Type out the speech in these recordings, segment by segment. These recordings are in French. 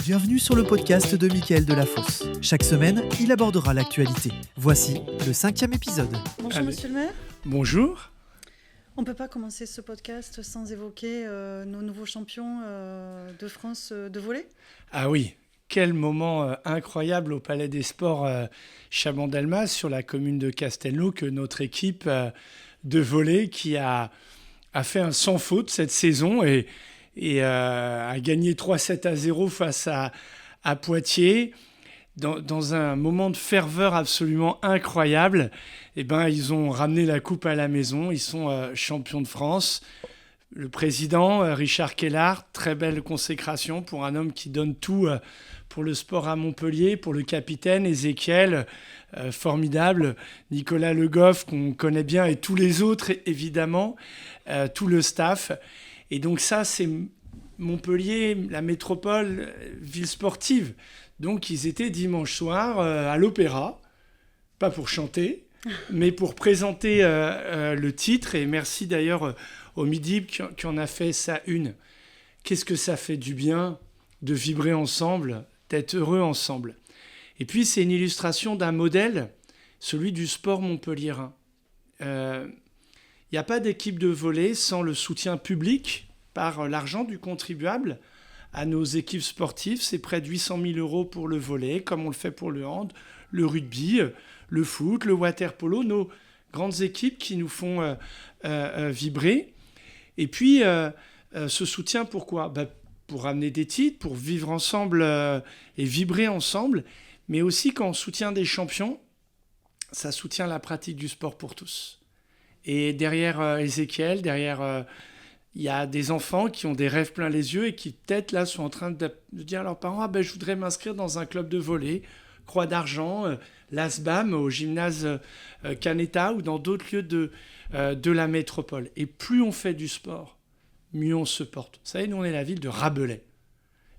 Bienvenue sur le podcast de Mickaël Delafosse. Chaque semaine, il abordera l'actualité. Voici le 5e épisode. Bonjour Monsieur le maire. Bonjour. On ne peut pas commencer ce podcast sans évoquer nos nouveaux champions de France de volley. Ah oui, quel moment incroyable au Palais des Sports Chaban-Delmas sur la commune de Castelnau que notre équipe de volley qui a fait un sans faute cette saison et a gagné 3-7-0 face à Poitiers. Dans un moment de ferveur absolument incroyable, ils ont ramené la coupe à la maison. Ils sont champions de France. Le président, Richard Kellard, très belle consécration pour un homme qui donne tout pour le sport à Montpellier, pour le capitaine Ézéchiel, formidable, Nicolas Le Goff, qu'on connaît bien, et tous les autres, évidemment, tout le staff. Et donc ça, c'est Montpellier, la métropole, ville sportive. Donc ils étaient dimanche soir à l'Opéra, pas pour chanter, mais pour présenter le titre. Et merci d'ailleurs au Midi qui en a fait sa une. Qu'est-ce que ça fait du bien de vibrer ensemble, d'être heureux ensemble. Et puis c'est une illustration d'un modèle, celui du sport montpelliérain. Il n'y a pas d'équipe de volley sans le soutien public par l'argent du contribuable à nos équipes sportives. C'est près de 800 000 euros pour le volley, comme on le fait pour le hand, le rugby, le foot, le water-polo, nos grandes équipes qui nous font vibrer. Et puis, ce soutien, pourquoi ? Pour ramener des titres, pour vivre ensemble et vibrer ensemble, mais aussi quand on soutient des champions, ça soutient la pratique du sport pour tous. Et derrière Ézéchiel, il y a des enfants qui ont des rêves plein les yeux et qui peut-être là sont en train de dire à leurs parents « je voudrais m'inscrire dans un club de volley, Croix d'Argent, l'ASBAM, au gymnase Canetta ou dans d'autres lieux de la métropole ». Et plus on fait du sport, mieux on se porte. Vous savez, nous on est la ville de Rabelais.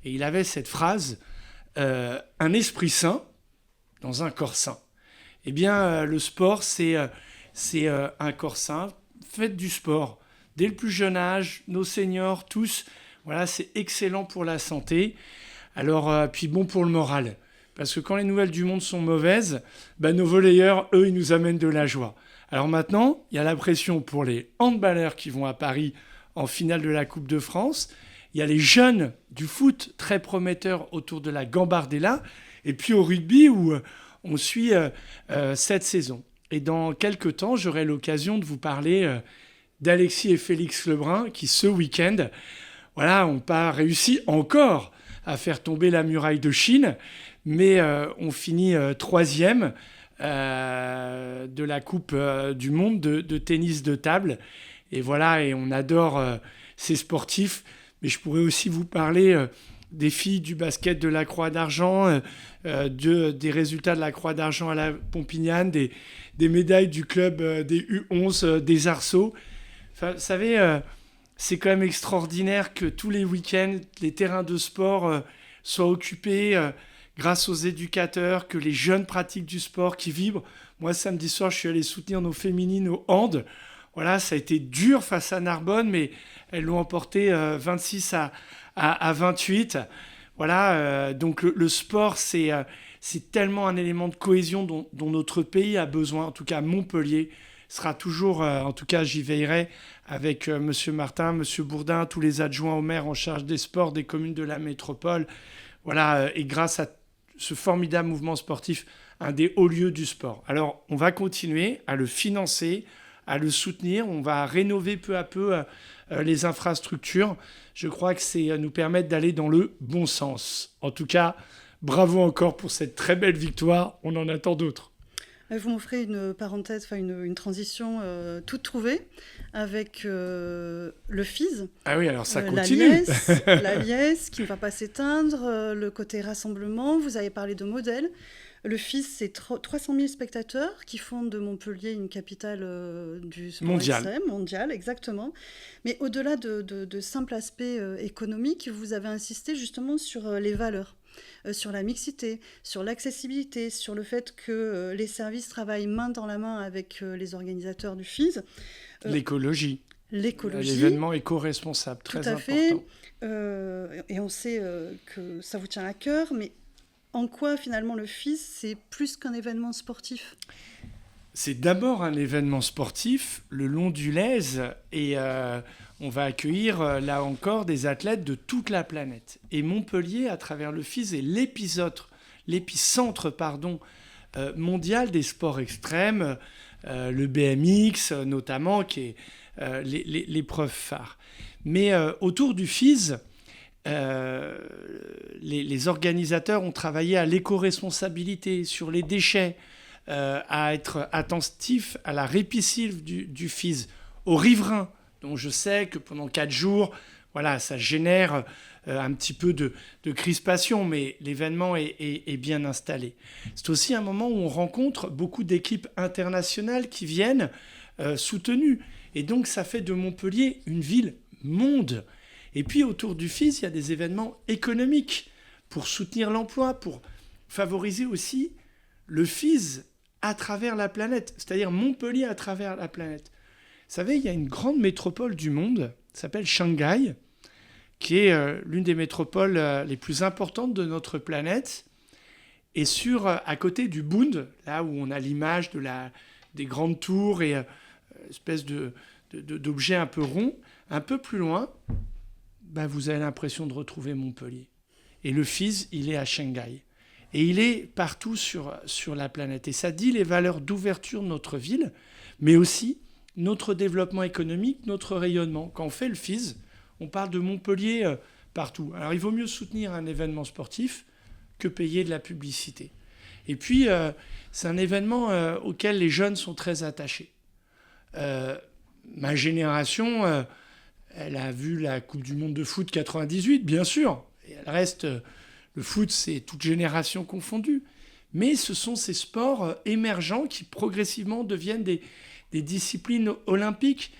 Et il avait cette phrase « un esprit sain dans un corps sain ». Eh bien, le sport, c'est un corps sain. Faites du sport. Dès le plus jeune âge, nos seniors, tous, voilà, c'est excellent pour la santé. Alors, puis bon pour le moral. Parce que quand les nouvelles du monde sont mauvaises, nos volleyeurs, eux, ils nous amènent de la joie. Alors maintenant, il y a la pression pour les handballeurs qui vont à Paris en finale de la Coupe de France. Il y a les jeunes du foot très prometteurs autour de la Gambardella. Et puis au rugby où on suit cette saison. Et dans quelques temps, j'aurai l'occasion de vous parler d'Alexis et Félix Lebrun qui, ce week-end, n'ont pas réussi encore à faire tomber la muraille de Chine, mais ont fini 3e de la Coupe du Monde de tennis de table. Et voilà, et on adore ces sportifs. Mais je pourrais aussi vous parler des filles du basket de la Croix d'Argent, des résultats de la Croix d'Argent à la Pompignane, des médailles du club des U11 des Arceaux. Enfin, vous savez, c'est quand même extraordinaire que tous les week-ends, les terrains de sport soient occupés grâce aux éducateurs, que les jeunes pratiquent du sport, qui vibrent. Moi, samedi soir, je suis allé soutenir nos féminines au hand. Voilà, ça a été dur face à Narbonne, mais elles l'ont emporté 26 à 28. Voilà, donc le sport, c'est tellement un élément de cohésion dont notre pays a besoin. En tout cas, Montpellier sera toujours, en tout cas j'y veillerai, avec M. Martin, M. Bourdin, tous les adjoints au maire en charge des sports des communes de la métropole. Voilà, et grâce à ce formidable mouvement sportif, un des hauts lieux du sport. Alors, on va continuer à le financer, à le soutenir. On va rénover peu à peu les infrastructures. Je crois que c'est nous permettre d'aller dans le bon sens. En tout cas, bravo encore pour cette très belle victoire. On en attend d'autres. Vous m'offrez une parenthèse, une transition toute trouvée avec le FIS. Ah oui, alors ça continue. La liesse qui ne va pas s'éteindre, le côté rassemblement. Vous avez parlé de modèle. Le FIS, c'est 300 000 spectateurs qui font de Montpellier une capitale du sport extrême, mondial, exactement. Mais au-delà de simples aspects économiques, vous avez insisté justement sur les valeurs. Sur la mixité, sur l'accessibilité, sur le fait que les services travaillent main dans la main avec les organisateurs du FIS. L'écologie. l'écologie. L'événement éco-responsable, très important. Tout à fait. Et on sait que ça vous tient à cœur, mais en quoi finalement le FIS, c'est plus qu'un événement sportif ? C'est d'abord un événement sportif, le Long du Lez, et on va accueillir là encore des athlètes de toute la planète. Et Montpellier, à travers le FIS, est l'épicentre mondial des sports extrêmes, le BMX notamment, qui est l'épreuve phare. Mais autour du FIS, les organisateurs ont travaillé à l'éco-responsabilité, sur les déchets, à être attentifs à la répiscive du FIS, aux riverains, dont je sais que pendant 4 jours, voilà, ça génère un petit peu de crispation, mais l'événement est bien installé. C'est aussi un moment où on rencontre beaucoup d'équipes internationales qui viennent soutenues. Et donc, ça fait de Montpellier une ville monde. Et puis, autour du FIS, il y a des événements économiques pour soutenir l'emploi, pour favoriser aussi le FIS à travers la planète, c'est-à-dire Montpellier à travers la planète. Vous savez, il y a une grande métropole du monde, qui s'appelle Shanghai, qui est l'une des métropoles les plus importantes de notre planète. Et à côté du Bund, là où on a l'image des grandes tours et espèce d'objets un peu ronds, un peu plus loin, vous avez l'impression de retrouver Montpellier. Et le FIS, il est à Shanghai. Et il est partout sur la planète. Et ça dit les valeurs d'ouverture de notre ville, mais aussi notre développement économique, notre rayonnement. Quand on fait le FIS, on parle de Montpellier partout. Alors il vaut mieux soutenir un événement sportif que payer de la publicité. Et puis, c'est un événement auquel les jeunes sont très attachés. Ma génération, elle a vu la Coupe du Monde de foot 98, bien sûr. Et elle reste... Le foot, c'est toute génération confondue. Mais ce sont ces sports émergents qui progressivement deviennent des disciplines olympiques.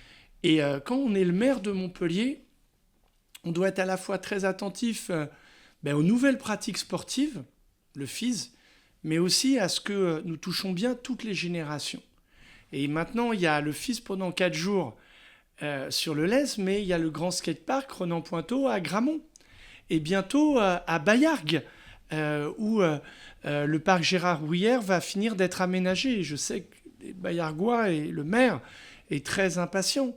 Et quand on est le maire de Montpellier, on doit être à la fois très attentif aux nouvelles pratiques sportives, le FIS, mais aussi à ce que nous touchons bien toutes les générations. Et maintenant, il y a le FIS pendant 4 jours sur le Lez, mais il y a le grand skatepark Renan-Pointeau à Gramont. Et bientôt à Baillargues, où le parc Gérard Rouillère va finir d'être aménagé. Et je sais que les Baillargois et le maire est très impatient.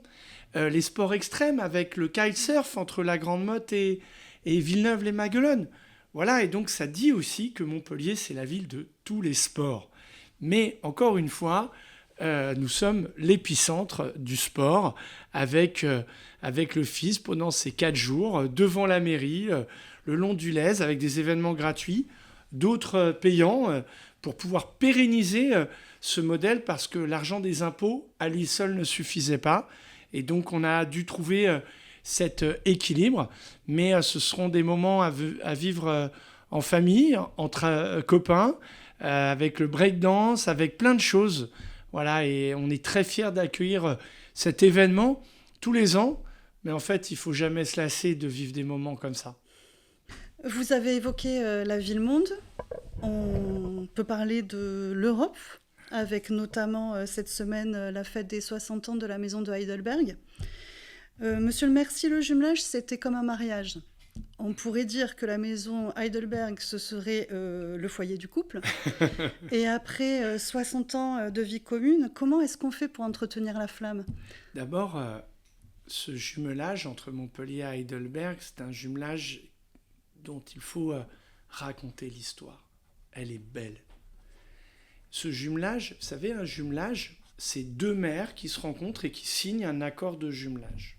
Les sports extrêmes avec le kitesurf entre la Grande Motte et Villeneuve-les-Maguelones. Voilà, et donc ça dit aussi que Montpellier, c'est la ville de tous les sports. Mais encore une fois, nous sommes l'épicentre du sport avec le FIS pendant ces 4 jours, devant la mairie, le long du Lez, avec des événements gratuits, d'autres payants, pour pouvoir pérenniser ce modèle, parce que l'argent des impôts, à lui seul, ne suffisait pas. Et donc, on a dû trouver cet équilibre. Mais ce seront des moments à vivre en famille, entre copains, avec le breakdance, avec plein de choses. Voilà, et on est très fiers d'accueillir cet événement tous les ans. Mais en fait, il ne faut jamais se lasser de vivre des moments comme ça. Vous avez évoqué la ville-monde. On peut parler de l'Europe, avec notamment cette semaine la fête des 60 ans de la maison de Heidelberg. Monsieur le maire, si le jumelage, c'était comme un mariage, on pourrait dire que la maison Heidelberg, ce serait le foyer du couple. Et après 60 ans de vie commune, comment est-ce qu'on fait pour entretenir la flamme ? D'abord, ce jumelage entre Montpellier et Heidelberg, c'est un jumelage dont il faut raconter l'histoire. Elle est belle. Ce jumelage, vous savez, un jumelage, c'est 2 maires qui se rencontrent et qui signent un accord de jumelage.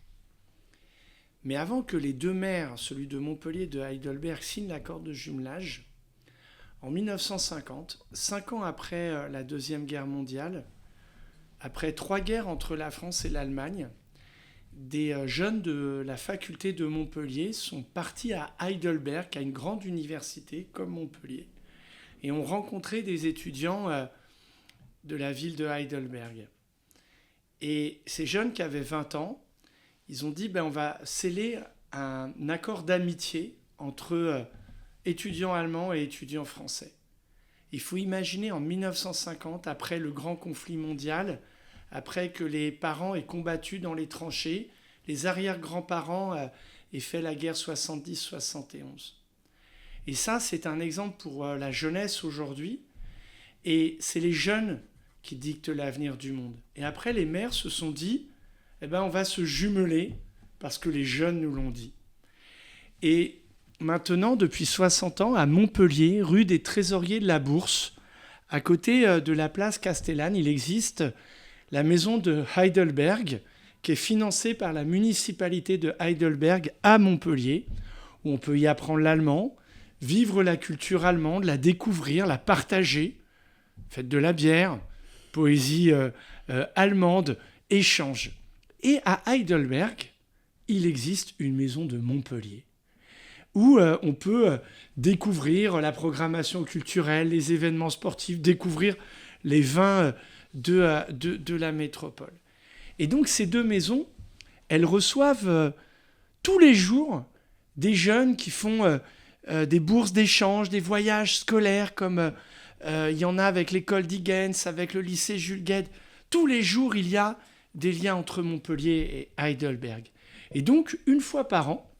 Mais avant que les 2 maires, celui de Montpellier et de Heidelberg, signent l'accord de jumelage, en 1950, 5 ans après la Deuxième Guerre mondiale, après 3 guerres entre la France et l'Allemagne, des jeunes de la faculté de Montpellier sont partis à Heidelberg, à une grande université comme Montpellier, et ont rencontré des étudiants de la ville de Heidelberg. Et ces jeunes qui avaient 20 ans, ils ont dit on va sceller un accord d'amitié entre étudiants allemands et étudiants français. Il faut imaginer en 1950, après le grand conflit mondial, après que les parents aient combattu dans les tranchées, les arrière-grands-parents aient fait la guerre 70-71. Et ça, c'est un exemple pour la jeunesse aujourd'hui. Et c'est les jeunes qui dictent l'avenir du monde. Et après, les maires se sont dit, on va se jumeler parce que les jeunes nous l'ont dit. Et maintenant, depuis 60 ans, à Montpellier, rue des Trésoriers de la Bourse, à côté de la place Castellane, il existe la maison de Heidelberg, qui est financée par la municipalité de Heidelberg à Montpellier, où on peut y apprendre l'allemand, vivre la culture allemande, la découvrir, la partager, faites de la bière, poésie allemande, échange. Et à Heidelberg, il existe une maison de Montpellier, où on peut découvrir la programmation culturelle, les événements sportifs, découvrir les vins de la métropole. Et donc ces deux maisons, elles reçoivent tous les jours des jeunes qui font des bourses d'échange, des voyages scolaires, comme il y en a avec l'école d'Igens, avec le lycée Jules Guesde. Tous les jours, il y a des liens entre Montpellier et Heidelberg. Et donc, une fois par an,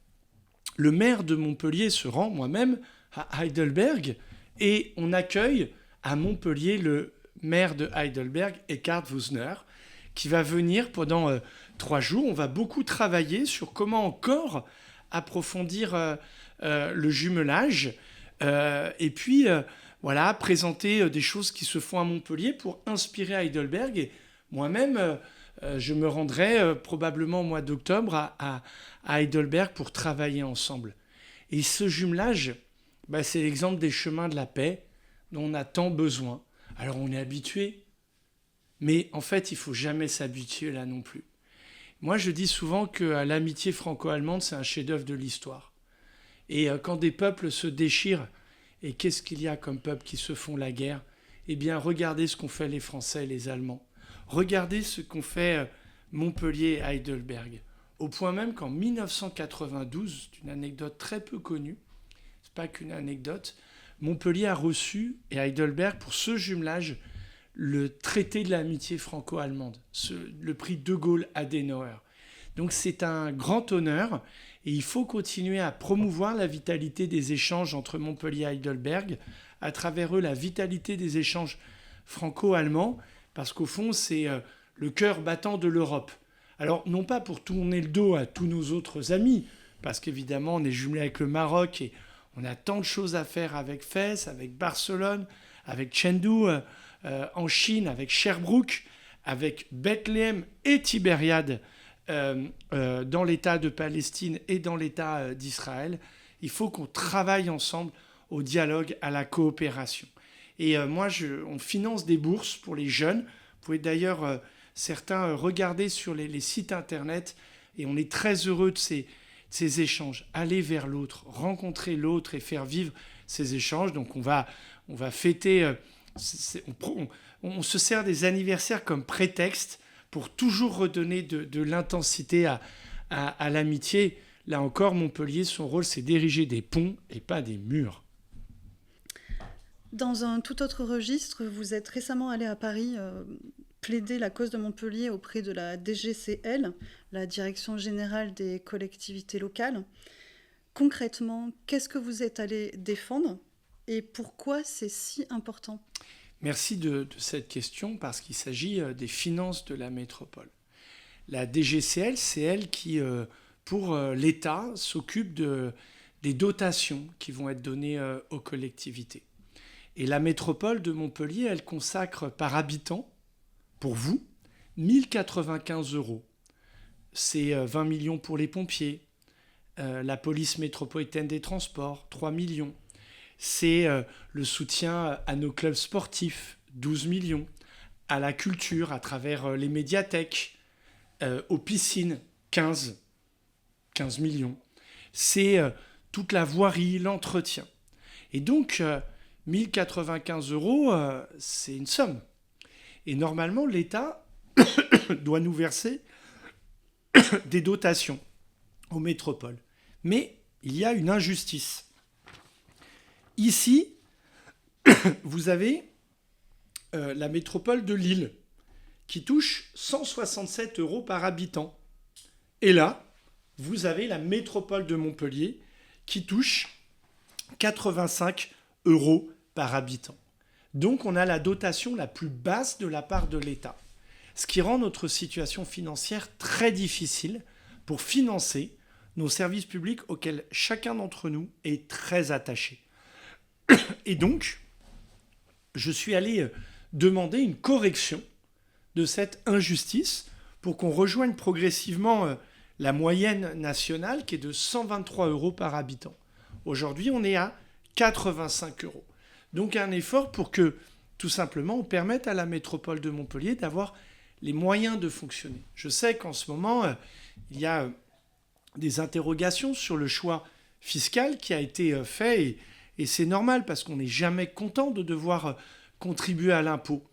le maire de Montpellier se rend moi-même à Heidelberg et on accueille à Montpellier le maire de Heidelberg, Eckhard Wüsner, qui va venir pendant 3 jours. On va beaucoup travailler sur comment encore approfondir le jumelage et puis présenter des choses qui se font à Montpellier pour inspirer Heidelberg. Et moi-même, je me rendrai probablement au mois d'octobre à Heidelberg pour travailler ensemble. Et ce jumelage, c'est l'exemple des chemins de la paix dont on a tant besoin. Alors on est habitué, mais en fait, il ne faut jamais s'habituer là non plus. Moi, je dis souvent que l'amitié franco-allemande, c'est un chef-d'œuvre de l'histoire. Et quand des peuples se déchirent, et qu'est-ce qu'il y a comme peuples qui se font la guerre ? Eh bien, regardez ce qu'ont fait les Français et les Allemands. Regardez ce qu'ont fait Montpellier et Heidelberg. Au point même qu'en 1992, c'est une anecdote très peu connue, c'est pas qu'une anecdote, Montpellier a reçu, et Heidelberg, pour ce jumelage, le traité de l'amitié franco-allemande, le prix De Gaulle-Adenauer. Donc c'est un grand honneur, et il faut continuer à promouvoir la vitalité des échanges entre Montpellier et Heidelberg, à travers eux la vitalité des échanges franco-allemands, parce qu'au fond c'est le cœur battant de l'Europe. Alors non pas pour tourner le dos à tous nos autres amis, parce qu'évidemment on est jumelé avec le Maroc et on a tant de choses à faire avec Fès, avec Barcelone, avec Chengdu, en Chine, avec Sherbrooke, avec Bethléem et Tibériade dans l'État de Palestine et dans l'État d'Israël. Il faut qu'on travaille ensemble au dialogue, à la coopération. Et on finance des bourses pour les jeunes. Vous pouvez d'ailleurs, certains, regarder sur les sites internet, et on est très heureux de ces échanges. Aller vers l'autre, rencontrer l'autre et faire vivre ces échanges. Donc on va fêter, on se sert des anniversaires comme prétexte pour toujours redonner de l'intensité à l'amitié. Là encore, Montpellier, son rôle, c'est d'ériger des ponts et pas des murs. Dans un tout autre registre, vous êtes récemment allé à Paris plaider la cause de Montpellier auprès de la DGCL, la Direction Générale des Collectivités Locales. Concrètement, qu'est-ce que vous êtes allé défendre et pourquoi c'est si important ? Merci de cette question, parce qu'il s'agit des finances de la métropole. La DGCL, c'est elle qui, pour l'État, s'occupe des dotations qui vont être données aux collectivités. Et la métropole de Montpellier, elle consacre par habitant, pour vous, 1095 €. C'est 20 millions pour les pompiers, la police métropolitaine des transports, 3 millions. C'est le soutien à nos clubs sportifs, 12 millions, à la culture à travers les médiathèques, aux piscines, 15 millions. C'est toute la voirie, l'entretien. Et donc, 1095 €, c'est une somme. Et normalement, l'État doit nous verser des dotations aux métropoles. Mais il y a une injustice. Ici, vous avez la métropole de Lille qui touche 167 € par habitant. Et là, vous avez la métropole de Montpellier qui touche 85 € par habitant. Donc on a la dotation la plus basse de la part de l'État, ce qui rend notre situation financière très difficile pour financer nos services publics auxquels chacun d'entre nous est très attaché. Et donc, je suis allé demander une correction de cette injustice pour qu'on rejoigne progressivement la moyenne nationale qui est de 123 € par habitant. Aujourd'hui, on est à 85 €. Donc un effort pour que, tout simplement, on permette à la métropole de Montpellier d'avoir les moyens de fonctionner. Je sais qu'en ce moment, il y a des interrogations sur le choix fiscal qui a été fait, et c'est normal parce qu'on n'est jamais content de devoir contribuer à l'impôt.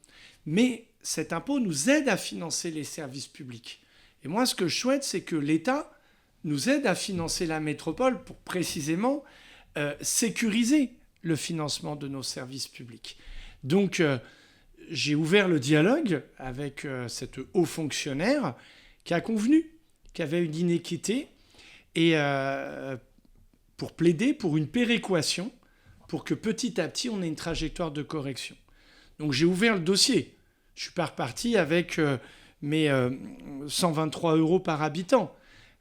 Mais cet impôt nous aide à financer les services publics. Et moi, ce que je souhaite, c'est que l'État nous aide à financer la métropole pour précisément sécuriser le financement de nos services publics. Donc, j'ai ouvert le dialogue avec cet haut fonctionnaire qui a convenu qu'il y avait une inéquité et pour plaider pour une péréquation pour que petit à petit, on ait une trajectoire de correction. Donc, j'ai ouvert le dossier. Je ne suis pas reparti avec mes 123 € par habitant.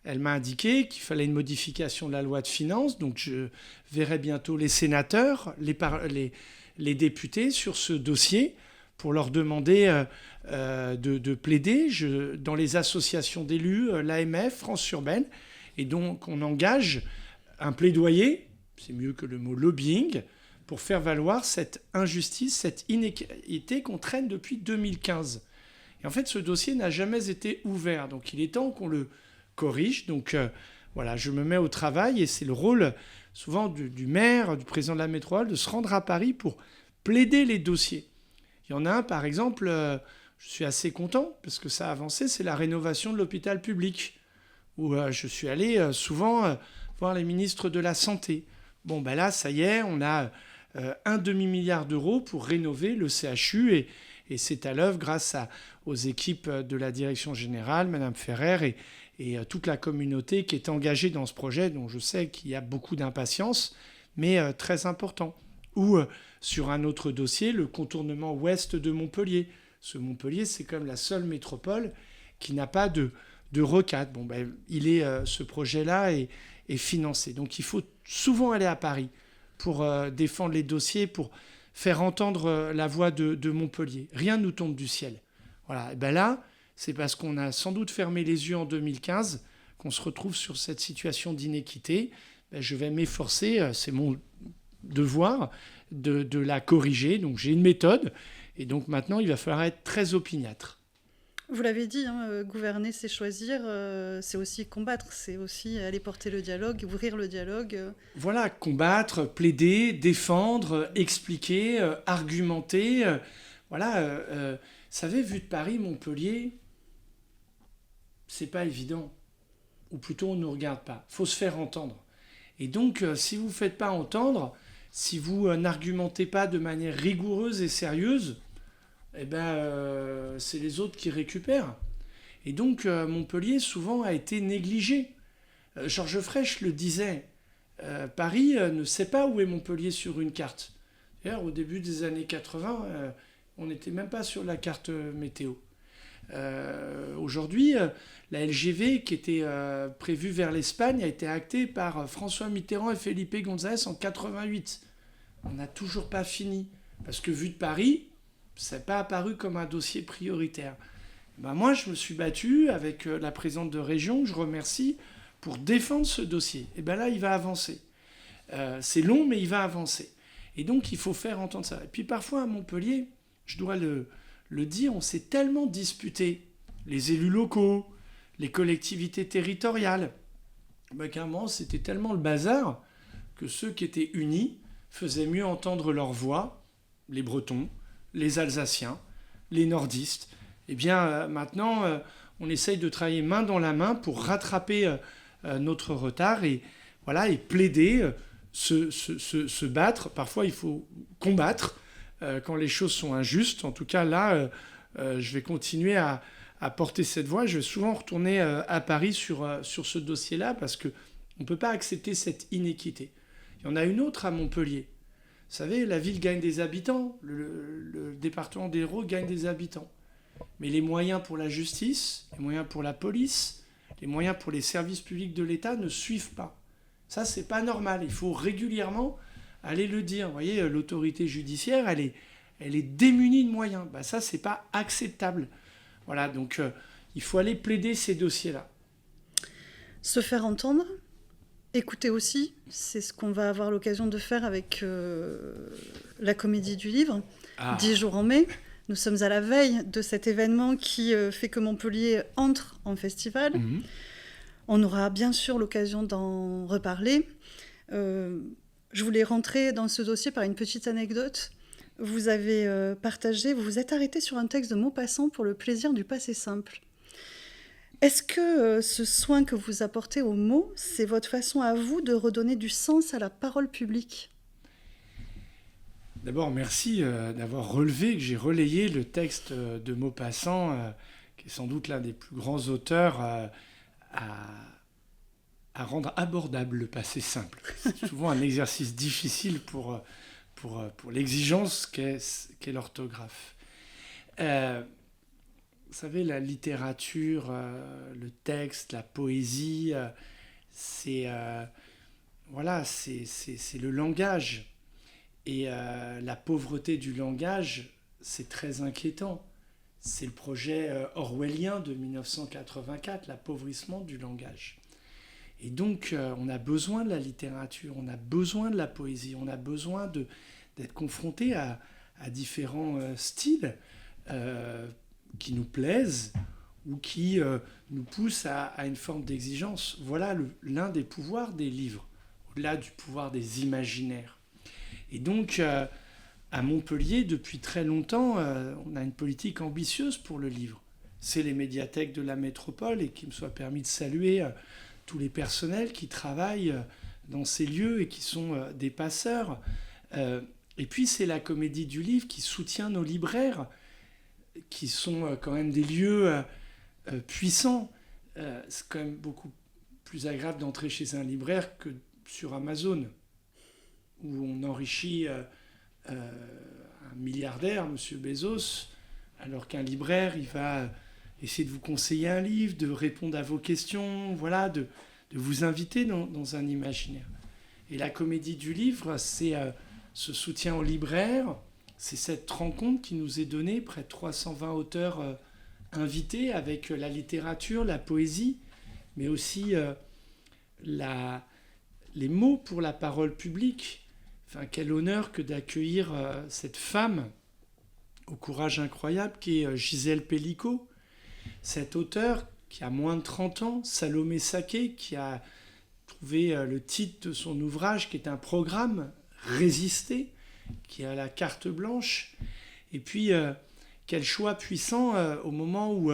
Elle m'a indiqué qu'il fallait une modification de la loi de finances. Donc, je verrai bientôt les sénateurs, les députés sur ce dossier pour leur demander de plaider dans les associations d'élus, l'AMF, France Urbaine. Et donc, on engage un plaidoyer, c'est mieux que le mot lobbying, pour faire valoir cette injustice, cette inéquité qu'on traîne depuis 2015. Et en fait, ce dossier n'a jamais été ouvert. Donc, il est temps qu'on le corrige. Donc, voilà, je me mets au travail et c'est le rôle souvent du maire, du président de la métropole, de se rendre à Paris pour plaider les dossiers. Il y en a un, par exemple, je suis assez content parce que ça a avancé, c'est la rénovation de l'hôpital public, où je suis allé souvent voir les ministres de la Santé. Bon, ben là, ça y est, on a un demi-milliard d'euros pour rénover le CHU et c'est à l'œuvre grâce aux équipes de la direction générale, Mme Ferrer et toute la communauté qui est engagée dans ce projet, dont je sais qu'il y a beaucoup d'impatience, mais très important. Ou sur un autre dossier, le contournement ouest de Montpellier. Ce Montpellier, c'est comme la seule métropole qui n'a pas de rocade. Bon, ben, ce projet-là est financé. Donc il faut souvent aller à Paris pour défendre les dossiers, pour faire entendre la voix de Montpellier. Rien ne nous tombe du ciel. Voilà. Et ben là, c'est parce qu'on a sans doute fermé les yeux en 2015 qu'on se retrouve sur cette situation d'inéquité. Ben, je vais m'efforcer, c'est mon devoir, de la corriger. Donc j'ai une méthode. Et donc maintenant, il va falloir être très opiniâtre. Vous l'avez dit, gouverner, c'est choisir, c'est aussi combattre, c'est aussi aller porter le dialogue, ouvrir le dialogue. Voilà, combattre, plaider, défendre, expliquer, argumenter. Voilà, vous savez, vu de Paris, Montpellier, c'est pas évident. Ou plutôt, on ne nous regarde pas. Il faut se faire entendre. Et donc, si vous ne faites pas entendre, si vous n'argumentez pas de manière rigoureuse et sérieuse, eh ben, c'est les autres qui récupèrent. Et donc, Montpellier, souvent, a été négligé. Georges Frêche le disait, Paris ne sait pas où est Montpellier sur une carte. D'ailleurs, au début des années 80, on n'était même pas sur la carte météo. Aujourd'hui, la LGV qui était prévue vers l'Espagne a été actée par François Mitterrand et Felipe González en 88. On n'a toujours pas fini. Parce que vu de Paris, ça n'a pas apparu comme un dossier prioritaire. Ben moi, je me suis battu avec la présidente de région, que je remercie, pour défendre ce dossier. Et bien là, il va avancer. C'est long, mais il va avancer. Et donc, il faut faire entendre ça. Et puis parfois, à Montpellier, je dois le dire, on s'est tellement disputé, les élus locaux, les collectivités territoriales, ben, qu'à un moment, c'était tellement le bazar que ceux qui étaient unis faisaient mieux entendre leur voix, les Bretons, les Alsaciens, les Nordistes. Eh bien, maintenant, on essaye de travailler main dans la main pour rattraper notre retard et plaider, se battre. Parfois, il faut combattre quand les choses sont injustes. En tout cas, là, je vais continuer à porter cette voix. Je vais souvent retourner à Paris sur ce dossier-là parce qu'on ne peut pas accepter cette inéquité. Il y en a une autre à Montpellier. Vous savez, la ville gagne des habitants, le département de l'Hérault gagne des habitants. Mais les moyens pour la justice, les moyens pour la police, les moyens pour les services publics de l'État ne suivent pas. Ça, c'est pas normal. Il faut régulièrement aller le dire. Vous voyez, l'autorité judiciaire, elle est démunie de moyens. Ça, c'est pas acceptable. Voilà, donc il faut aller plaider ces dossiers-là. Se faire entendre, écouter aussi, c'est ce qu'on va avoir l'occasion de faire avec la Comédie du Livre, 10 jours en mai. Nous sommes à la veille de cet événement qui fait que Montpellier entre en festival. On aura bien sûr l'occasion d'en reparler. Je voulais rentrer dans ce dossier par une petite anecdote. Vous avez partagé, vous vous êtes arrêté sur un texte de Maupassant pour le plaisir du passé simple. Est-ce que ce soin que vous apportez aux mots, c'est votre façon à vous de redonner du sens à la parole publique ? D'abord, merci d'avoir relevé que j'ai relayé le texte de Maupassant, qui est sans doute l'un des plus grands auteurs à rendre abordable le passé simple. C'est souvent un exercice difficile pour l'exigence qu'est l'orthographe. Vous savez, la littérature, le texte, la poésie, c'est le langage. Et la pauvreté du langage, c'est très inquiétant. C'est le projet orwellien de 1984, l'appauvrissement du langage. Et donc, on a besoin de la littérature, on a besoin de la poésie, on a besoin d'être confronté à différents styles qui nous plaisent ou qui nous poussent à une forme d'exigence. Voilà l'un des pouvoirs des livres, au-delà du pouvoir des imaginaires. Et donc, à Montpellier, depuis très longtemps, on a une politique ambitieuse pour le livre. C'est les médiathèques de la métropole, et qu'il me soit permis de saluer tous les personnels qui travaillent dans ces lieux et qui sont des passeurs. Et puis, c'est la Comédie du Livre qui soutient nos libraires, qui sont quand même des lieux puissants. C'est quand même beaucoup plus agréable d'entrer chez un libraire que sur Amazon, où on enrichit un milliardaire, M. Bezos, alors qu'un libraire, il va essayer de vous conseiller un livre, de répondre à vos questions, voilà, de vous inviter dans un imaginaire. Et la Comédie du Livre, c'est ce soutien aux libraires, c'est cette rencontre qui nous est donnée, près de 320 auteurs invités, avec la littérature, la poésie, mais aussi les mots pour la parole publique. Enfin, quel honneur que d'accueillir cette femme au courage incroyable qui est Gisèle Pellicot, cet auteur qui a moins de 30 ans, Salomé Saké, qui a trouvé le titre de son ouvrage qui est un programme, Résister, qui a la carte blanche. Et puis, quel choix puissant au moment où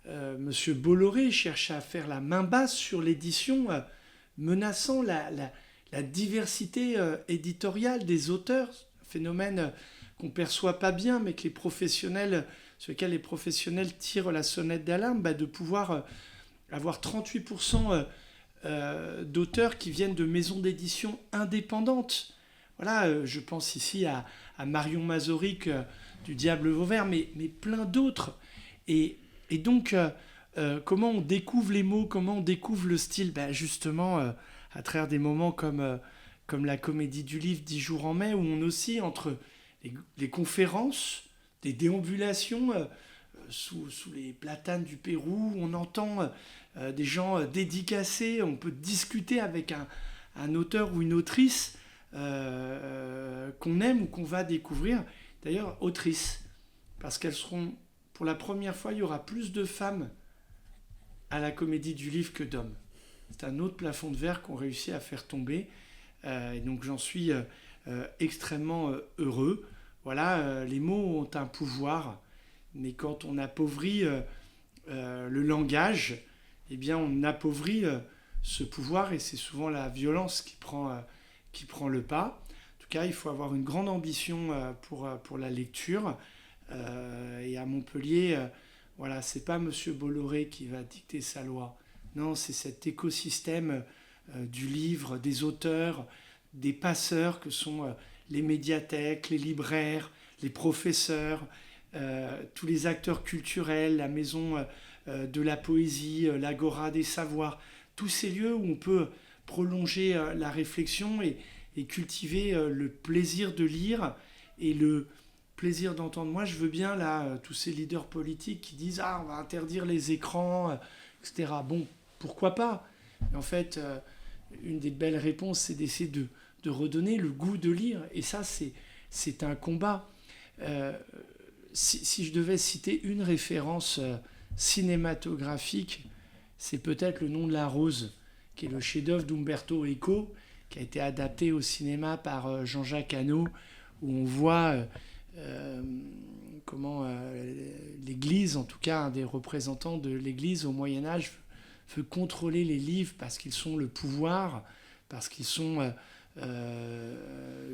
M. Bolloré cherche à faire la main basse sur l'édition, menaçant la diversité éditoriale des auteurs, un phénomène qu'on ne perçoit pas bien, mais que les professionnels, sur lequel les professionnels tirent la sonnette d'alarme, de pouvoir avoir 38% d'auteurs qui viennent de maisons d'édition indépendantes. Voilà, je pense ici à Marion Mazorik du Diable Vauvert, mais plein d'autres. Et donc, comment on découvre les mots, comment on découvre le style ? Justement, à travers des moments comme la Comédie du Livre 10 jours en mai, où on oscille entre les conférences, des déambulations sous les platanes du Pérou, où on entend des gens dédicacés, on peut discuter avec un auteur ou une autrice qu'on aime ou qu'on va découvrir. D'ailleurs, autrices, parce qu'elles seront, pour la première fois, il y aura plus de femmes à la Comédie du Livre que d'hommes. C'est un autre plafond de verre qu'on réussit à faire tomber. Et donc j'en suis extrêmement heureux. Voilà, les mots ont un pouvoir, mais quand on appauvrit le langage, eh bien on appauvrit ce pouvoir, et c'est souvent la violence qui prend le pas. En tout cas, il faut avoir une grande ambition pour la lecture. Et à Montpellier, voilà, c'est pas M. Bolloré qui va dicter sa loi. Non, c'est cet écosystème du livre, des auteurs, des passeurs que sont les médiathèques, les libraires, les professeurs, tous les acteurs culturels, la maison de la poésie, l'agora des savoirs, tous ces lieux où on peut prolonger la réflexion et cultiver le plaisir de lire et le plaisir d'entendre. Moi, je veux bien là tous ces leaders politiques qui disent on va interdire les écrans, etc. Bon, pourquoi pas? Mais en fait, une des belles réponses, c'est d'essayer de redonner le goût de lire. Et ça, c'est un combat. Si je devais citer une référence cinématographique, c'est peut-être Le Nom de la Rose, qui est le chef-d'œuvre d'Umberto Eco, qui a été adapté au cinéma par Jean-Jacques Hano, où on voit comment l'Église, en tout cas un des représentants de l'Église au Moyen-Âge, veut contrôler les livres parce qu'ils sont le pouvoir, parce qu'ils sont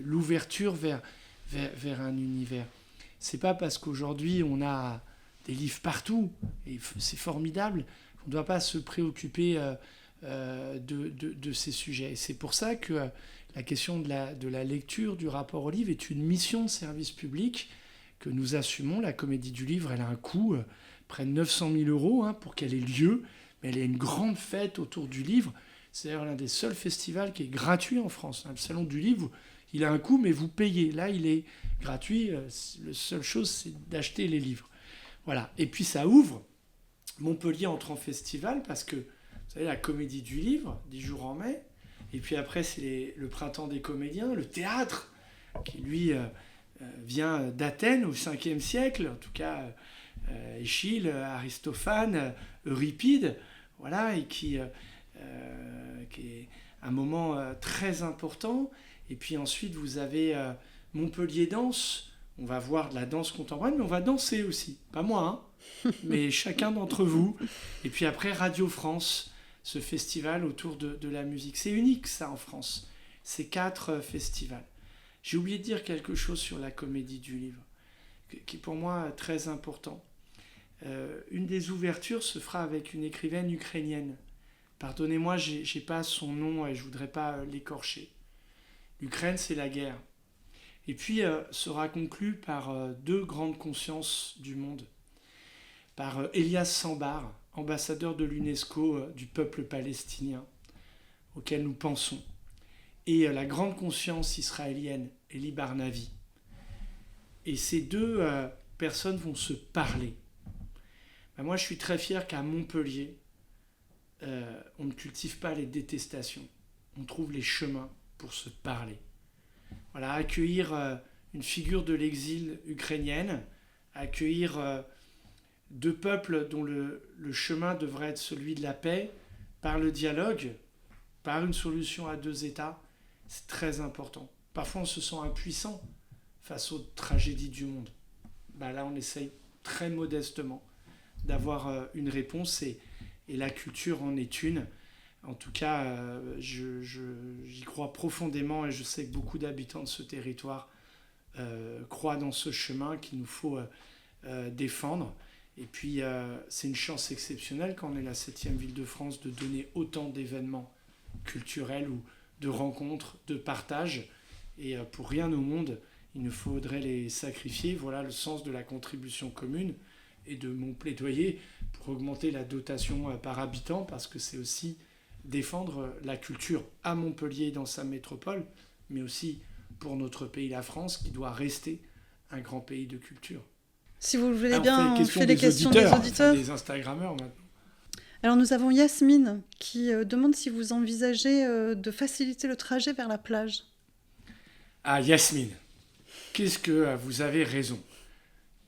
l'ouverture vers un univers. C'est pas parce qu'aujourd'hui on a des livres partout, et c'est formidable, qu'on ne doit pas se préoccuper de ces sujets. Et c'est pour ça que la question de la lecture, du rapport au livre, est une mission de service public que nous assumons. La Comédie du Livre, elle a un coût, près de 900 000 € pour qu'elle ait lieu, mais elle est une grande fête autour du livre. C'est d'ailleurs l'un des seuls festivals qui est gratuit en France. Le Salon du Livre, il a un coût, mais vous payez. Là, il est gratuit. La seule chose, c'est d'acheter les livres. Voilà. Et puis, ça ouvre. Montpellier entre en festival parce que, vous savez, la Comédie du Livre, 10 jours en mai. Et puis après, c'est le printemps des comédiens, le théâtre, qui lui vient d'Athènes au 5e siècle, en tout cas Échille, Aristophane, Euripide, voilà, et qui est un moment très important. Et puis ensuite, vous avez Montpellier Danse. On va voir de la danse contemporaine, mais on va danser aussi. Pas moi, mais chacun d'entre vous. Et puis après, Radio France, ce festival autour de la musique. C'est unique, ça, en France. Ces 4 festivals. J'ai oublié de dire quelque chose sur la Comédie du Livre, qui est pour moi très important. Une des ouvertures se fera avec une écrivaine ukrainienne. Pardonnez-moi, j'ai pas son nom et je voudrais pas l'écorcher. L'Ukraine, c'est la guerre. Et puis sera conclu par 2 grandes consciences du monde. Par Elias Sambar, ambassadeur de l'UNESCO du peuple palestinien, auquel nous pensons. Et la grande conscience israélienne, Elie Barnavi. Et ces 2 personnes vont se parler. Moi, je suis très fier qu'à Montpellier, on ne cultive pas les détestations. On trouve les chemins pour se parler. Voilà, accueillir une figure de l'exil ukrainienne, accueillir 2 peuples dont le chemin devrait être celui de la paix, par le dialogue, par une solution à 2 États, c'est très important. Parfois, on se sent impuissant face aux tragédies du monde. Là, on essaye très modestement d'avoir une réponse et la culture en est une. En tout cas, j'y crois profondément et je sais que beaucoup d'habitants de ce territoire croient dans ce chemin qu'il nous faut défendre. Et puis, c'est une chance exceptionnelle quand on est la 7e ville de France de donner autant d'événements culturels ou de rencontres, de partage. Et pour rien au monde, il ne faudrait les sacrifier. Voilà le sens de la contribution commune et de mon plaidoyer pour augmenter la dotation par habitant, parce que c'est aussi défendre la culture à Montpellier dans sa métropole, mais aussi pour notre pays, la France, qui doit rester un grand pays de culture. Si vous le voulez bien, on fait les questions des auditeurs. Des Instagrammeurs maintenant. Alors nous avons Yasmine qui demande si vous envisagez de faciliter le trajet vers la plage. Ah, Yasmine, qu'est-ce que vous avez raison.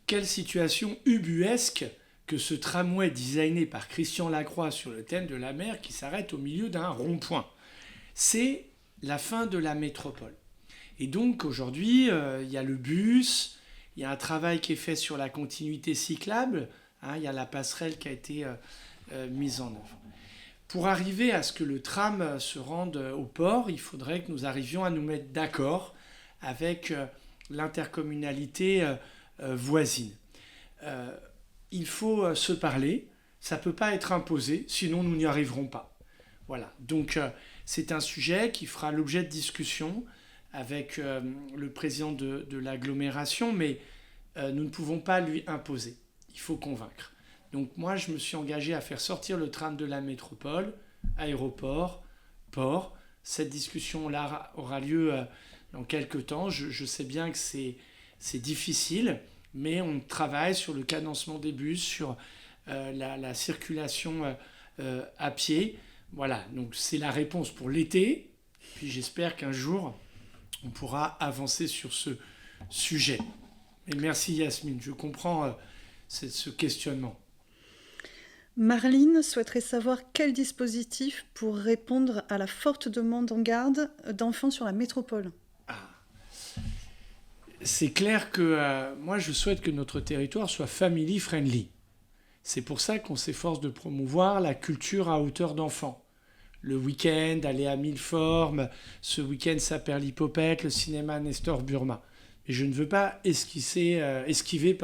Quelle situation ubuesque que ce tramway designé par Christian Lacroix sur le thème de la mer qui s'arrête au milieu d'un rond-point. C'est la fin de la métropole. Et donc aujourd'hui, il y a le bus, il y a un travail qui est fait sur la continuité cyclable, il y a la passerelle qui a été mise en œuvre. Pour arriver à ce que le tram se rende au port, il faudrait que nous arrivions à nous mettre d'accord avec l'intercommunalité voisine. Il faut se parler, ça ne peut pas être imposé, sinon nous n'y arriverons pas. Voilà, donc c'est un sujet qui fera l'objet de discussion avec le président de l'agglomération, mais nous ne pouvons pas lui imposer, il faut convaincre. Donc moi, je me suis engagé à faire sortir le tram de la métropole, aéroport, port. Cette discussion-là aura lieu dans quelques temps. Je sais bien que c'est difficile, mais on travaille sur le cadencement des bus, sur la circulation à pied. Voilà, donc c'est la réponse pour l'été. Puis j'espère qu'un jour, on pourra avancer sur ce sujet. Et merci Yasmine, je comprends ce questionnement. Marlene souhaiterait savoir quel dispositif pour répondre à la forte demande en garde d'enfants sur la métropole. C'est clair que moi, je souhaite que notre territoire soit family friendly. C'est pour ça qu'on s'efforce de promouvoir la culture à hauteur d'enfant. Le week-end, aller à Milleformes, ce week-end Saperlipopette, le cinéma Nestor Burma. Et je ne veux pas esquiver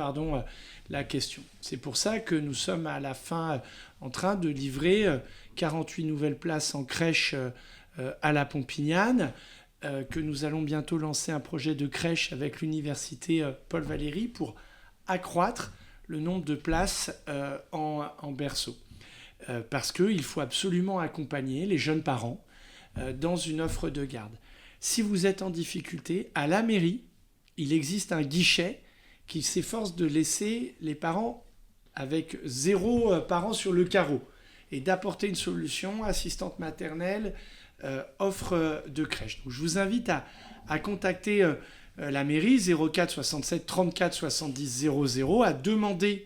la question. C'est pour ça que nous sommes à la fin en train de livrer 48 nouvelles places en crèche à la Pompignane, que nous allons bientôt lancer un projet de crèche avec l'université Paul Valéry pour accroître le nombre de places en berceau. Parce qu'il faut absolument accompagner les jeunes parents dans une offre de garde. Si vous êtes en difficulté, à la mairie, il existe un guichet qui s'efforce de laisser les parents avec 0 parents sur le carreau et d'apporter une solution, assistante maternelle, offre de crèche. Donc, je vous invite à contacter la mairie 04 67 34 70 00, à demander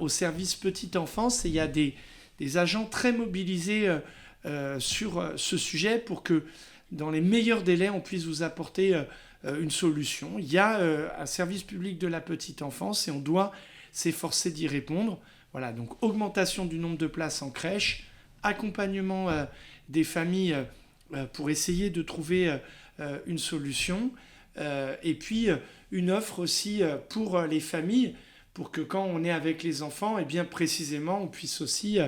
au service petite enfance, et il y a des agents très mobilisés sur ce sujet pour que dans les meilleurs délais on puisse vous apporter une solution. Il y a un service public de la petite enfance et on doit s'efforcer d'y répondre. Voilà, donc augmentation du nombre de places en crèche, accompagnement des familles pour essayer de trouver une solution, et puis une offre aussi pour les familles, pour que quand on est avec les enfants, et bien précisément, on puisse aussi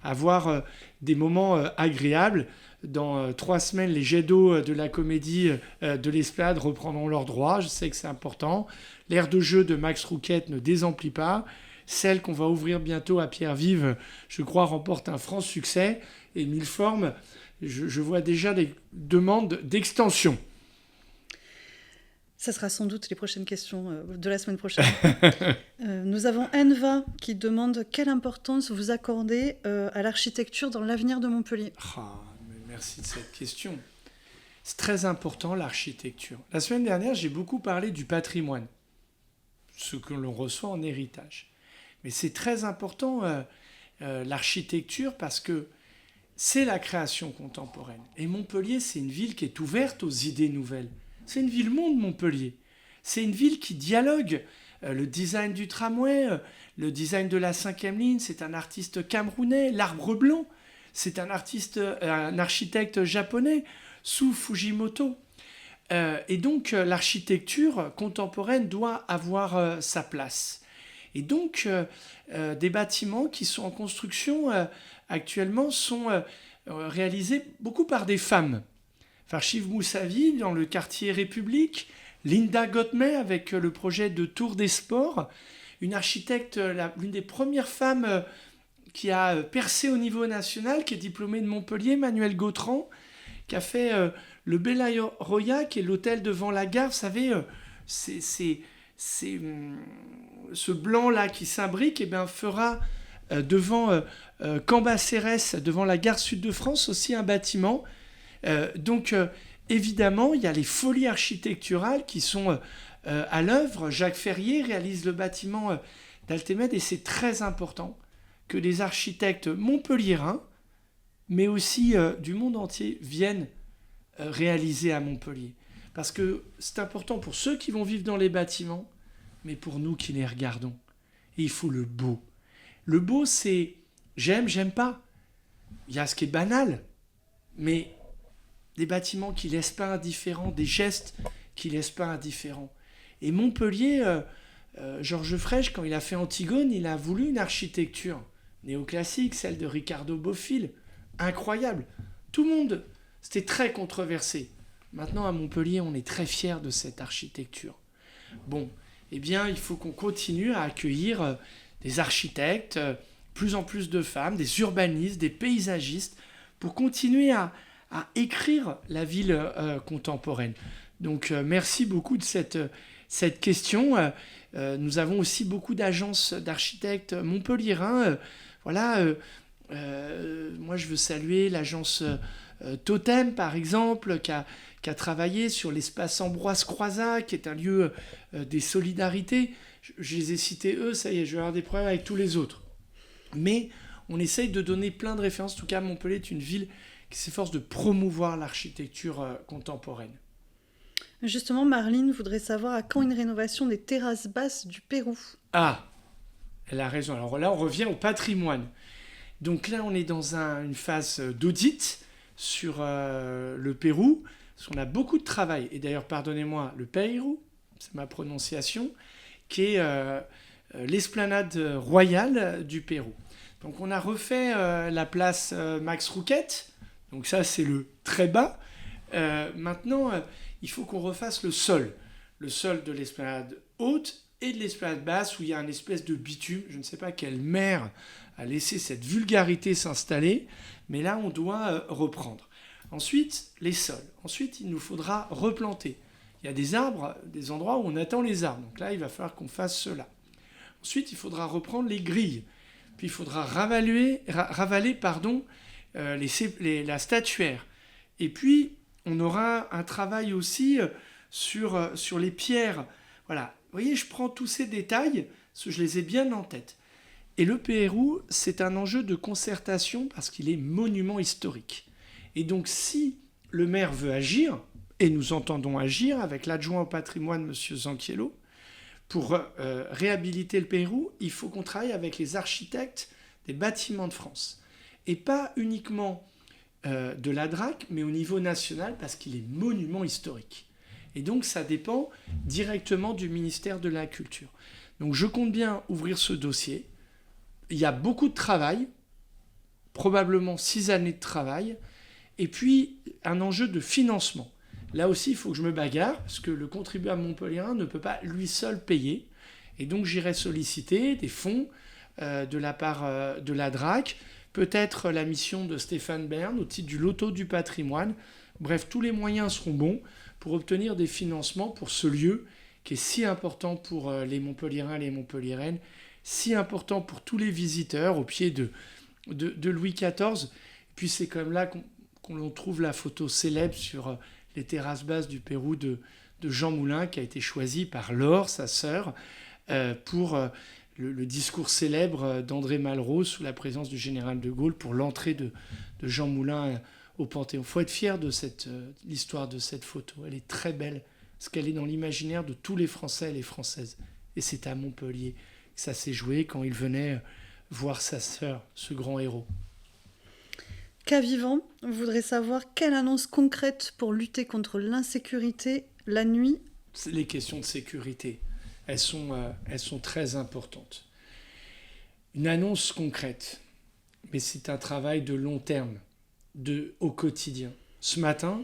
avoir des moments agréables. Dans 3 semaines, les jets d'eau de la comédie de l'Esplanade reprendront leurs droits. Je sais que c'est important. L'aire de jeu de Max Rouquette ne désemplit pas. Celle qu'on va ouvrir bientôt à Pierre-Vive, je crois, remporte un franc succès. Et Milleformes, je vois déjà des demandes d'extension. Ça sera sans doute les prochaines questions de la semaine prochaine. Nous avons Enva qui demande quelle importance vous accordez à l'architecture dans l'avenir de Montpellier. Merci de cette question. C'est très important, l'architecture. La semaine dernière, j'ai beaucoup parlé du patrimoine, ce que l'on reçoit en héritage. Mais c'est très important, l'architecture, parce que c'est la création contemporaine. Et Montpellier, c'est une ville qui est ouverte aux idées nouvelles. C'est une ville-monde, Montpellier. C'est une ville qui dialogue. Le design du tramway, le design de la 5e ligne, c'est un artiste camerounais. L'Arbre Blanc, c'est un architecte japonais, Su Fujimoto. Et donc, l'architecture contemporaine doit avoir sa place. Et donc, des bâtiments qui sont en construction actuellement sont réalisés beaucoup par des femmes. Farchiv Moussavi dans le quartier République, Linda Gottmey avec le projet de Tour des Sports, une architecte, l'une des premières femmes qui a percé au niveau national, qui est diplômée de Montpellier, Manuel Gautran, qui a fait le Bella Roya, qui est l'hôtel devant la gare. Vous savez, c'est ce blanc-là qui s'imbrique, et bien fera devant Cambacérès, devant la gare Sud de France, aussi un bâtiment. Donc, évidemment, il y a les folies architecturales qui sont à l'œuvre. Jacques Ferrier réalise le bâtiment d'Altémed, et c'est très important que les architectes montpelliérains, mais aussi du monde entier, viennent réaliser à Montpellier. Parce que c'est important pour ceux qui vont vivre dans les bâtiments, mais pour nous qui les regardons. Et il faut le beau. Le beau, c'est j'aime, j'aime pas. Il y a ce qui est banal, mais des bâtiments qui ne laissent pas indifférents, des gestes qui ne laissent pas indifférents. Et Montpellier Georges Frêche, quand il a fait Antigone, il a voulu une architecture néoclassique, celle de Ricardo Bofill, incroyable. Tout le monde, c'était très controversé. Maintenant, à Montpellier, on est très fiers de cette architecture. Bon, eh bien, il faut qu'on continue à accueillir des architectes, plus en plus de femmes, des urbanistes, des paysagistes, pour continuer à écrire la ville contemporaine. Donc, merci beaucoup de cette question. Nous avons aussi beaucoup d'agences d'architectes montpelliérains. Moi, je veux saluer l'agence Totem, par exemple, qui a travaillé sur l'espace Ambroise Croizat, qui est un lieu des solidarités. Je les ai cités, eux, ça y est, je vais avoir des problèmes avec tous les autres. Mais on essaye de donner plein de références. En tout cas, Montpellier est une ville qui s'efforce de promouvoir l'architecture contemporaine. Justement, Marlene voudrait savoir à quand une rénovation des terrasses basses du Pérou. Ah, elle a raison. Alors là, on revient au patrimoine. Donc là, on est dans une phase d'audit sur le Pérou, parce qu'on a beaucoup de travail. Et d'ailleurs, pardonnez-moi, le Pérou, c'est ma prononciation, qui est l'esplanade royale du Pérou. Donc on a refait la place Max Rouquette. Donc ça, c'est le très bas. Maintenant, il faut qu'on refasse le sol de l'esplanade haute et de l'esplanade basse, où il y a une espèce de bitume. Je ne sais pas quelle maire a laissé cette vulgarité s'installer, mais là, on doit reprendre. Ensuite, les sols. Ensuite, il nous faudra replanter. Il y a des arbres, des endroits où on attend les arbres. Donc là, il va falloir qu'on fasse cela. Ensuite, il faudra reprendre les grilles. Puis, il faudra ravaler la statuaire. Et puis, on aura un travail aussi sur les pierres. Voilà. Vous voyez, je prends tous ces détails, parce que je les ai bien en tête. Et le Pérou, c'est un enjeu de concertation parce qu'il est monument historique. Et donc, si le maire veut agir, et nous entendons agir avec l'adjoint au patrimoine, M. Zanchiello, pour réhabiliter le Pérou, il faut qu'on travaille avec les architectes des bâtiments de France. Et pas uniquement de la DRAC, mais au niveau national, parce qu'il est monument historique. Et donc, ça dépend directement du ministère de la Culture. Donc, je compte bien ouvrir ce dossier. Il y a beaucoup de travail, probablement 6 années de travail, et puis un enjeu de financement. Là aussi, il faut que je me bagarre, parce que le contribuable montpelliérain ne peut pas lui seul payer. Et donc, j'irai solliciter des fonds de la part de la DRAC, peut-être la mission de Stéphane Bern au titre du loto du patrimoine. Bref, tous les moyens seront bons pour obtenir des financements pour ce lieu qui est si important pour les Montpelliérains et les Montpelliéraines, si important pour tous les visiteurs au pied de Louis XIV. Et puis c'est comme là qu'on trouve la photo célèbre sur les terrasses basses du Pérou de Jean Moulin, qui a été choisi par Laure, sa sœur, pour le discours célèbre d'André Malraux sous la présence du général de Gaulle pour l'entrée de Jean Moulin au Panthéon. Il faut être fier de l'histoire de cette photo. Elle est très belle, parce qu'elle est dans l'imaginaire de tous les Français et les Françaises. Et c'est à Montpellier que ça s'est joué quand il venait voir sa sœur, ce grand héros. Cas vivant, on voudrait savoir quelle annonce concrète pour lutter contre l'insécurité la nuit. Les questions de sécurité, elles sont très importantes. Une annonce concrète, mais c'est un travail de long terme, au quotidien. Ce matin,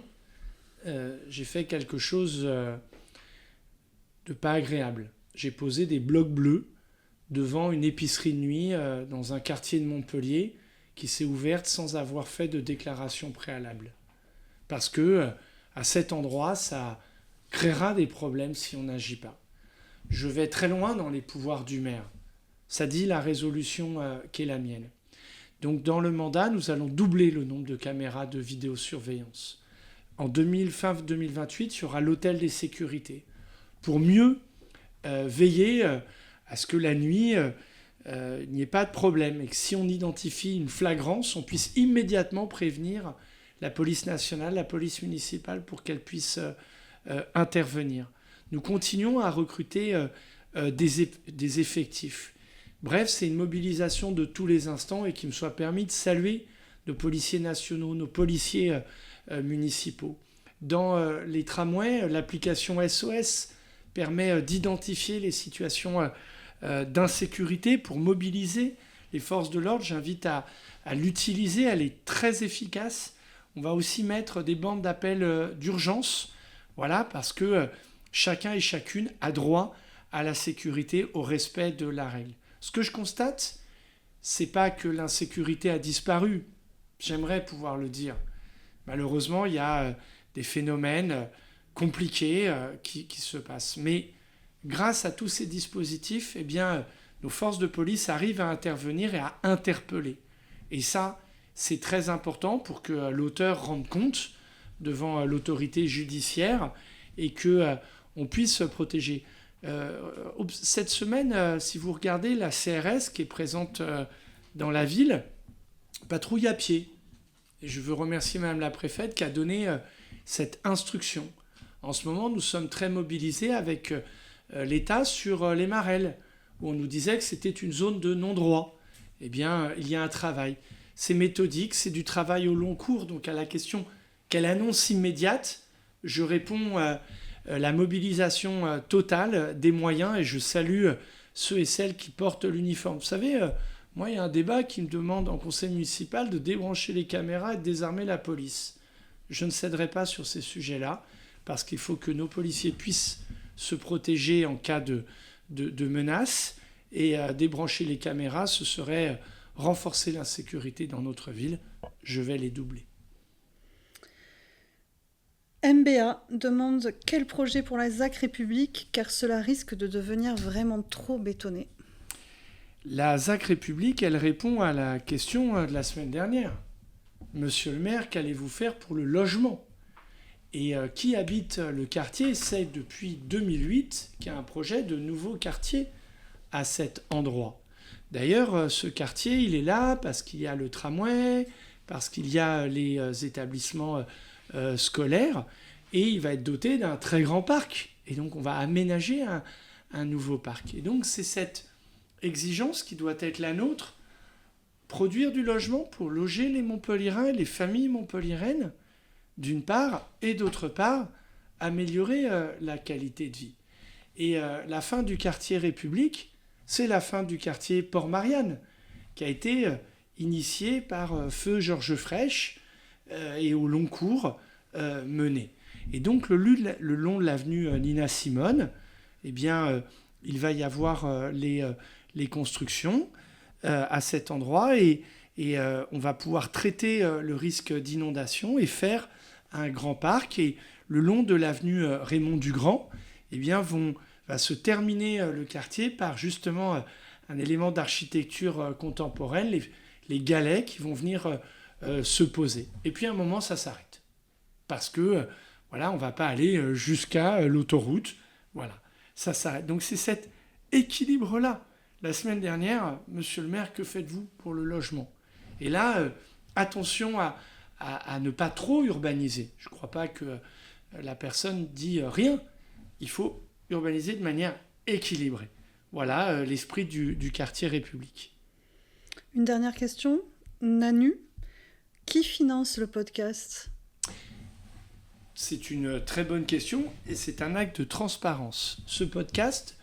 j'ai fait quelque chose de pas agréable. J'ai posé des blocs bleus devant une épicerie de nuit dans un quartier de Montpellier qui s'est ouverte sans avoir fait de déclaration préalable. Parce que à cet endroit, ça créera des problèmes si on n'agit pas. Je vais très loin dans les pouvoirs du maire. Ça dit la résolution qui est la mienne. Donc dans le mandat, nous allons doubler le nombre de caméras de vidéosurveillance. En fin 2028, il y aura l'hôtel des sécurités pour mieux veiller à ce que la nuit, il n'y ait pas de problème et que si on identifie une flagrance, on puisse immédiatement prévenir la police nationale, la police municipale pour qu'elle puisse intervenir. Nous continuons à recruter des effectifs. Bref, c'est une mobilisation de tous les instants et qu'il me soit permis de saluer nos policiers nationaux, nos policiers municipaux. Dans les tramways, l'application SOS permet d'identifier les situations d'insécurité pour mobiliser les forces de l'ordre. J'invite à l'utiliser, elle est très efficace. On va aussi mettre des bandes d'appel d'urgence, voilà, parce que chacun et chacune a droit à la sécurité, au respect de la règle. Ce que je constate, c'est pas que l'insécurité a disparu. J'aimerais pouvoir le dire. Malheureusement, il y a des phénomènes compliqués qui se passent. Mais grâce à tous ces dispositifs, eh bien, nos forces de police arrivent à intervenir et à interpeller. Et ça, c'est très important pour que l'auteur rende compte devant l'autorité judiciaire et qu'on puisse se protéger. Cette semaine, si vous regardez la CRS qui est présente dans la ville, patrouille à pied. Et je veux remercier Madame la préfète qui a donné cette instruction. En ce moment, nous sommes très mobilisés avec l'État sur les Marelles, où on nous disait que c'était une zone de non-droit. Eh bien, il y a un travail. C'est méthodique, c'est du travail au long cours. Donc à la question quelle annonce immédiate, je réponds la mobilisation totale des moyens et je salue ceux et celles qui portent l'uniforme. Vous savez, moi, il y a un débat qui me demande en conseil municipal de débrancher les caméras et de désarmer la police. Je ne céderai pas sur ces sujets-là parce qu'il faut que nos policiers puissent se protéger en cas de menaces et débrancher les caméras, ce serait renforcer l'insécurité dans notre ville. Je vais les doubler. MBA demande quel projet pour la ZAC République, car cela risque de devenir vraiment trop bétonné. La ZAC République, elle répond à la question de la semaine dernière. Monsieur le maire, qu'allez-vous faire pour le logement ? Et qui habite le quartier sait depuis 2008 qu'il y a un projet de nouveau quartier à cet endroit. D'ailleurs, ce quartier, il est là parce qu'il y a le tramway, parce qu'il y a les établissements scolaires, et il va être doté d'un très grand parc. Et donc, on va aménager un nouveau parc. Et donc, c'est cette exigence qui doit être la nôtre, produire du logement pour loger les Montpelliérains et les familles montpelliéraines, d'une part, et d'autre part, améliorer la qualité de vie. Et la fin du quartier République, c'est la fin du quartier Port-Marianne, qui a été initiée par feu Georges Frêche et au long cours mené. Et donc, le long de l'avenue Nina Simone, eh bien, il va y avoir les constructions à cet endroit et on va pouvoir traiter le risque d'inondation et faire un grand parc. Et le long de l'avenue Raymond Dugrand, eh bien, va se terminer le quartier par justement un élément d'architecture contemporaine, les galets qui vont venir se poser. Et puis à un moment, ça s'arrête. Parce que, voilà, on ne va pas aller jusqu'à l'autoroute. Voilà, ça s'arrête. Donc c'est cet équilibre-là. La semaine dernière, monsieur le maire, que faites-vous pour le logement ? Et là, attention à ne pas trop urbaniser. Je ne crois pas que la personne dit rien. Il faut urbaniser de manière équilibrée. Voilà l'esprit du quartier République. Une dernière question. Nanu, qui finance le podcast ? C'est une très bonne question et c'est un acte de transparence. Ce podcast,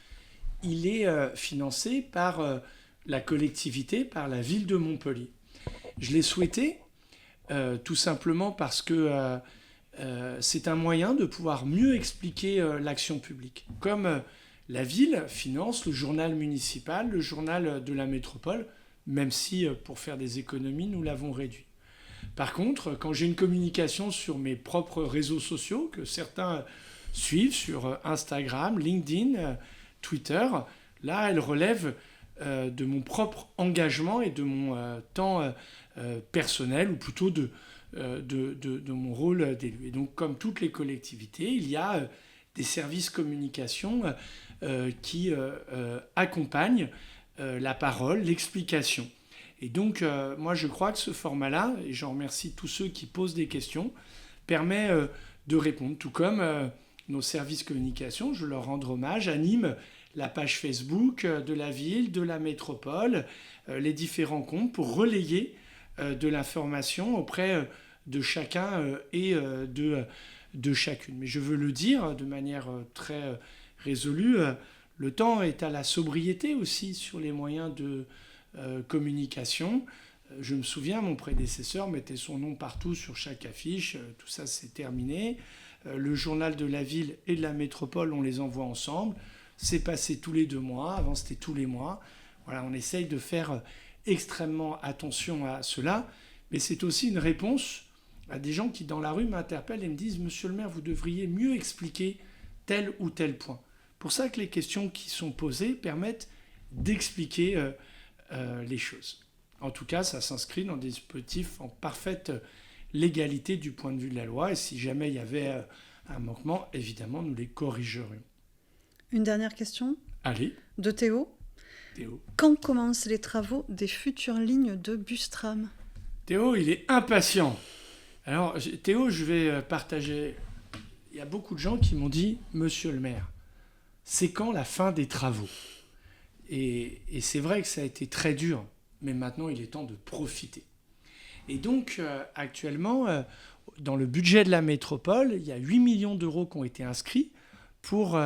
il est financé par la collectivité, par la ville de Montpellier. Je l'ai souhaité tout simplement parce que c'est un moyen de pouvoir mieux expliquer l'action publique. Comme la ville finance le journal municipal, le journal de la métropole, même si pour faire des économies, nous l'avons réduit. Par contre, quand j'ai une communication sur mes propres réseaux sociaux, que certains suivent sur Instagram, LinkedIn, Twitter, là, elle relève de mon propre engagement et de mon temps personnel, ou plutôt de mon rôle d'élu. Et donc, comme toutes les collectivités, il y a des services communication qui accompagnent la parole, l'explication. Et donc, moi, je crois que ce format-là, et j'en remercie tous ceux qui posent des questions, permet de répondre. Tout comme nos services communication, je leur rends hommage, animent la page Facebook de la ville, de la métropole, les différents comptes pour relayer de l'information auprès de chacun et de chacune. Mais je veux le dire de manière très résolu. Le temps est à la sobriété aussi sur les moyens de communication. Je me souviens, mon prédécesseur mettait son nom partout sur chaque affiche. Tout ça, c'est terminé. Le journal de la ville et de la métropole, on les envoie ensemble. C'est passé tous les 2 mois. Avant, c'était tous les mois. Voilà, on essaye de faire extrêmement attention à cela. Mais c'est aussi une réponse à des gens qui, dans la rue, m'interpellent et me disent « Monsieur le maire, vous devriez mieux expliquer tel ou tel point ». Pour ça que les questions qui sont posées permettent d'expliquer les choses. En tout cas, ça s'inscrit dans des dispositifs en parfaite légalité du point de vue de la loi. Et si jamais il y avait un manquement, évidemment, nous les corrigerions. Une dernière question. Allez. De Théo. Théo. Quand commencent les travaux des futures lignes de bus-tram ? Théo, il est impatient. Alors, Théo, je vais partager. Il y a beaucoup de gens qui m'ont dit « Monsieur le maire, c'est quand la fin des travaux ?» Et c'est vrai que ça a été très dur, mais maintenant, il est temps de profiter. Et donc, actuellement, dans le budget de la métropole, il y a 8 millions d'euros qui ont été inscrits pour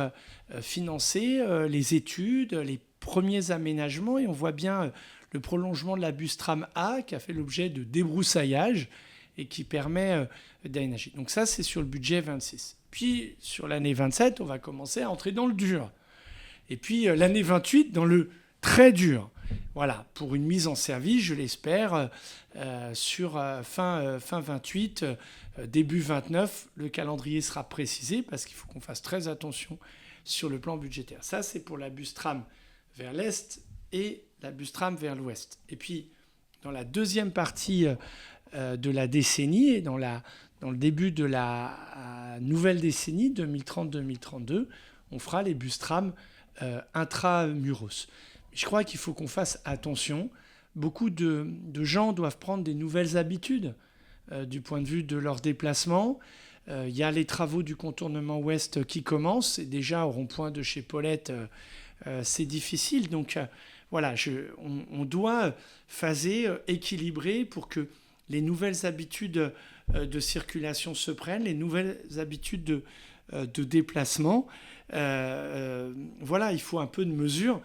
financer les études, les premiers aménagements. Et on voit bien le prolongement de la bus tram A qui a fait l'objet de débroussaillage et qui permet d'aménager. Donc ça, c'est sur le budget 26. Puis, sur l'année 27, on va commencer à entrer dans le dur. Et puis, l'année 28, dans le très dur. Voilà, pour une mise en service, je l'espère, sur fin 28, début 29. Le calendrier sera précisé parce qu'il faut qu'on fasse très attention sur le plan budgétaire. Ça, c'est pour la bus tram vers l'est et la bus tram vers l'ouest. Et puis, dans la deuxième partie de la décennie et dans le début de la nouvelle décennie, 2030-2032, on fera les bus tram intramuros. Je crois qu'il faut qu'on fasse attention. Beaucoup de gens doivent prendre des nouvelles habitudes du point de vue de leur déplacement. Il y a les travaux du contournement ouest qui commencent. Et déjà, au rond-point de chez Paulette, c'est difficile. Donc voilà, on doit phaser, équilibrer pour que les nouvelles habitudes de circulation se prennent, les nouvelles habitudes de déplacement. Voilà, il faut un peu de mesure.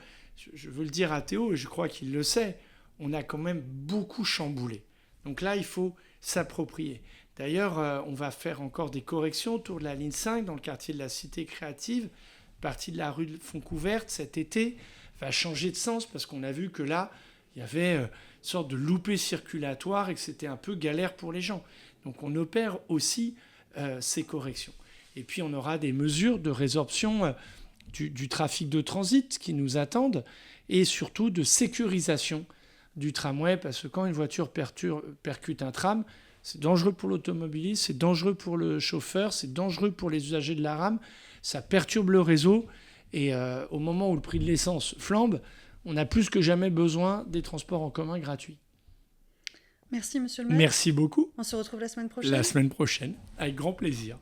Je veux le dire à Théo, et je crois qu'il le sait, on a quand même beaucoup chamboulé. Donc là, il faut s'approprier. D'ailleurs, on va faire encore des corrections autour de la ligne 5 dans le quartier de la Cité Créative. Partie de la rue de Fontcouverte cet été va changer de sens parce qu'on a vu que là, il y avait une sorte de loupé circulatoire et que c'était un peu galère pour les gens. Donc on opère aussi ces corrections. Et puis on aura des mesures de résorption du trafic de transit qui nous attendent et surtout de sécurisation du tramway parce que quand une voiture percute un tram, c'est dangereux pour l'automobiliste, c'est dangereux pour le chauffeur, c'est dangereux pour les usagers de la rame, ça perturbe le réseau et au moment où le prix de l'essence flambe, on a plus que jamais besoin des transports en commun gratuits. Merci monsieur le maire. Merci beaucoup. On se retrouve la semaine prochaine. La semaine prochaine, avec grand plaisir.